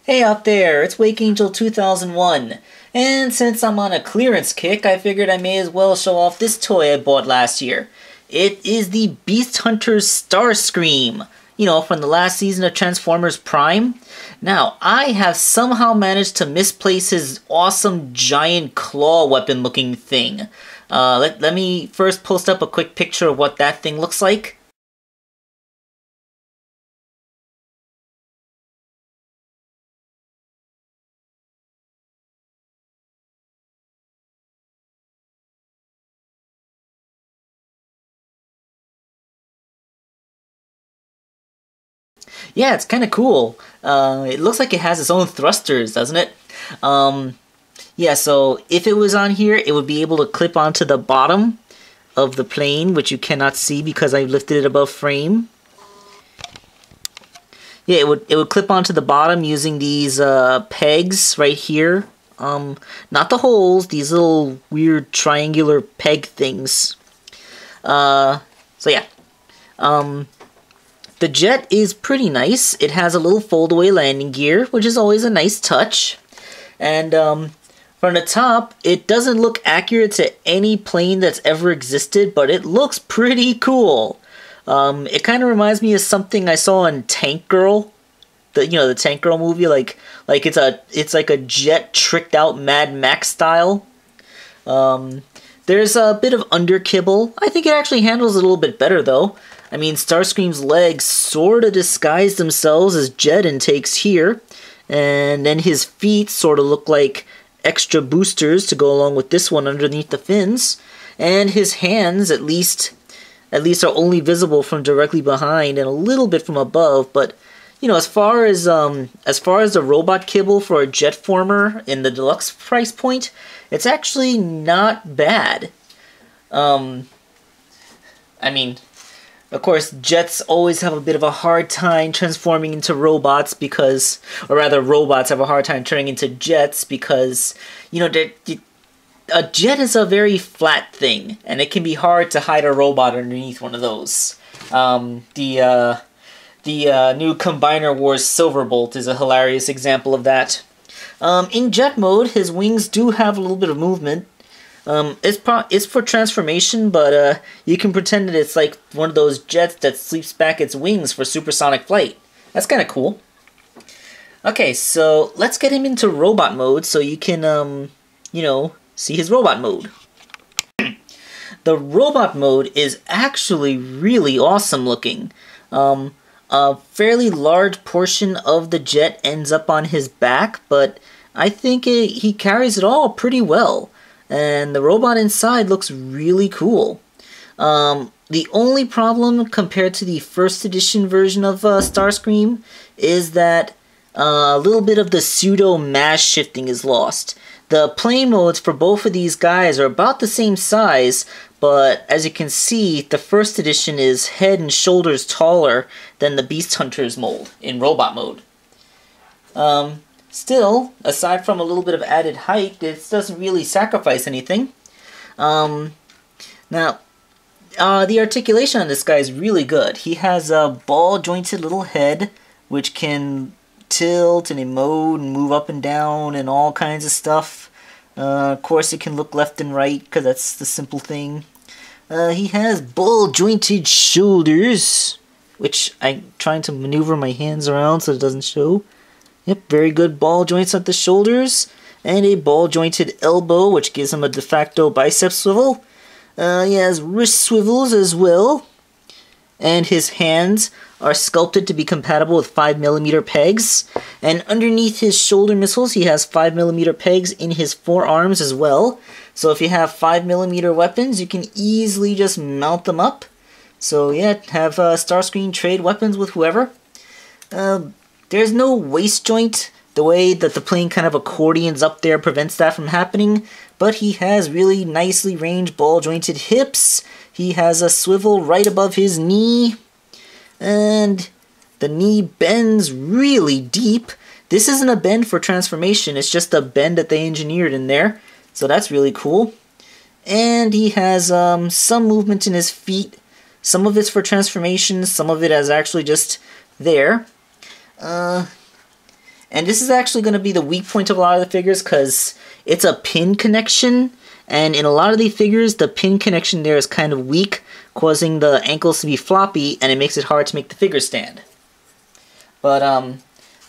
Hey out there, it's Wakeangel2K1, and since I'm on a clearance kick, I figured I may as well show off this toy I bought last year. It is the Beast Hunter's Starscream, from the last season of Transformers Prime. Now, I have somehow managed to misplace his awesome giant claw weapon looking thing. Let me first post up a quick picture of what that thing looks like. Yeah, it's kind of cool. It looks like it has its own thrusters, doesn't it? Yeah, so if it was on here, it would be able to clip onto the bottom of the plane, which you cannot see because I lifted it above frame. Yeah, it would clip onto the bottom using these pegs right here. Not the holes, these little weird triangular peg things. So yeah. The jet is pretty nice. It has a little fold-away landing gear, which is always a nice touch. And from the top, it doesn't look accurate to any plane that's ever existed, but it looks pretty cool. It kind of reminds me of something I saw in Tank Girl, the Tank Girl movie. Like it's like a jet tricked out Mad Max style. There's a bit of underkibble. I think it actually handles it a little bit better though. I mean, Starscream's legs sort of disguise themselves as jet intakes here, and then his feet sort of look like extra boosters to go along with this one underneath the fins, and his hands at least are only visible from directly behind and a little bit from above. But as far as the robot kibble for a jet former in the deluxe price point, it's actually not bad. I mean, of course, jets always have a bit of a hard time transforming into robots because, or rather, robots have a hard time turning into jets because, a jet is a very flat thing, and it can be hard to hide a robot underneath one of those. The new Combiner Wars Silverbolt is a hilarious example of that. In jet mode, his wings do have a little bit of movement. It's for transformation, but you can pretend that it's like one of those jets that sweeps back its wings for supersonic flight. That's kind of cool. Okay, so let's get him into robot mode so you can, see his robot mode. The robot mode is actually really awesome looking. A fairly large portion of the jet ends up on his back, but I think he carries it all pretty well. And the robot inside looks really cool. The only problem compared to the first edition version of Starscream is that a little bit of the pseudo mass shifting is lost. The plane modes for both of these guys are about the same size, but as you can see, the first edition is head and shoulders taller than the Beast Hunter's mold in robot mode. Still, aside from a little bit of added height, this doesn't really sacrifice anything. Now, the articulation on this guy is really good. He has a ball-jointed little head, which can tilt and emote and move up and down and all kinds of stuff. Of course, it can look left and right, because that's the simple thing. He has ball-jointed shoulders, which I'm trying to maneuver my hands around so it doesn't show. Yep, very good ball joints at the shoulders, and a ball-jointed elbow, which gives him a de facto bicep swivel. He has wrist swivels as well, and his hands are sculpted to be compatible with 5mm pegs, and underneath his shoulder missiles he has 5mm pegs in his forearms as well, so if you have 5mm weapons you can easily just mount them up. So yeah, have Starscream trade weapons with whoever. There's no waist joint. The way that the plane kind of accordions up there prevents that from happening, but he has really nicely ranged ball-jointed hips. He has a swivel right above his knee, and the knee bends really deep. This isn't a bend for transformation, it's just a bend that they engineered in there, so that's really cool. And he has some movement in his feet. Some of it's for transformation, some of it is actually just there. And this is actually going to be the weak point of a lot of the figures because it's a pin connection. And in a lot of the figures, the pin connection there is kind of weak, causing the ankles to be floppy, and it makes it hard to make the figure stand. But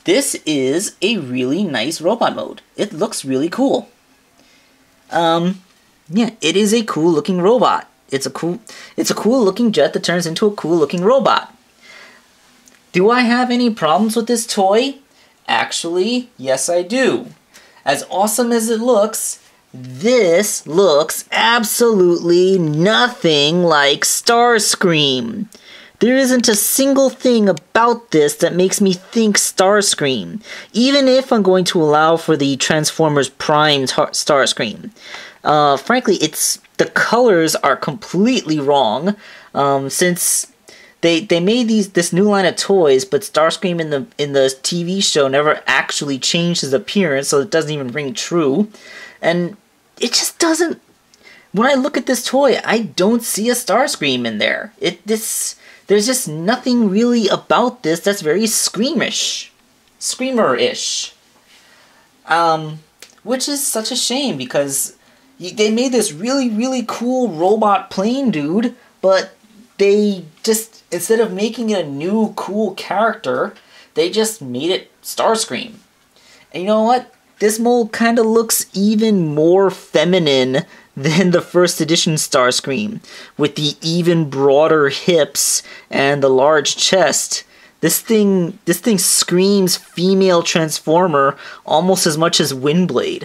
this is a really nice robot mode. It looks really cool. Yeah, it is a cool looking robot. It's a cool looking jet that turns into a cool looking robot. Do I have any problems with this toy? Actually, yes I do. As awesome as it looks, this looks absolutely nothing like Starscream. There isn't a single thing about this that makes me think Starscream, even if I'm going to allow for the Transformers Prime Starscream. Frankly, the colors are completely wrong, since they made this new line of toys, but Starscream in the TV show never actually changed his appearance, so it doesn't even ring true. And it just doesn't... When I look at this toy, I don't see a Starscream in there. There's just nothing really about this that's very Screamer-ish. Which is such a shame, because they made this really, really cool robot plane dude, but they just, instead of making it a new cool character, they just made it Starscream. And you know what? This mold kind of looks even more feminine than the first edition Starscream, with the even broader hips and the large chest. This thing screams female Transformer almost as much as Windblade.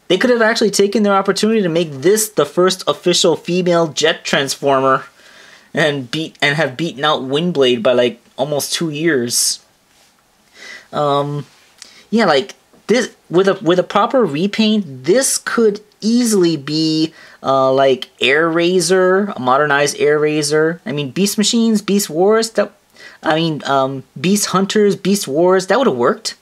They could have actually taken their opportunity to make this the first official female jet Transformer and have beaten out Windblade by like almost 2 years. Yeah, like this with a proper repaint, this could easily be like Airazor, a modernized Airazor. I mean, Beast Machines, Beast Wars. Beast Hunters, Beast Wars. That would have worked.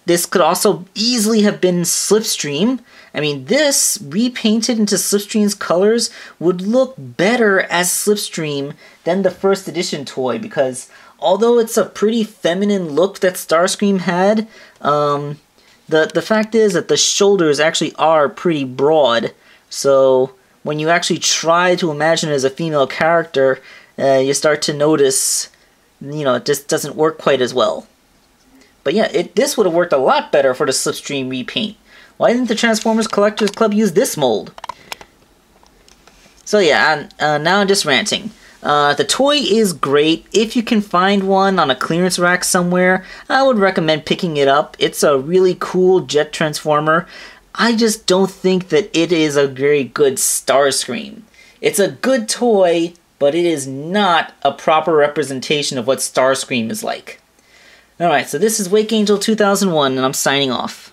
This could also easily have been Slipstream. I mean, this repainted into Slipstream's colors would look better as Slipstream than the first edition toy, because although it's a pretty feminine look that Starscream had, the fact is that the shoulders actually are pretty broad. So when you actually try to imagine it as a female character, you start to notice, it just doesn't work quite as well. But yeah, this would have worked a lot better for the Slipstream repaint. Why didn't the Transformers Collectors Club use this mold? So yeah, now I'm just ranting. The toy is great. If you can find one on a clearance rack somewhere, I would recommend picking it up. It's a really cool jet Transformer. I just don't think that it is a very good Starscream. It's a good toy, but it is not a proper representation of what Starscream is like. Alright, so this is Wakeangel2K1, and I'm signing off.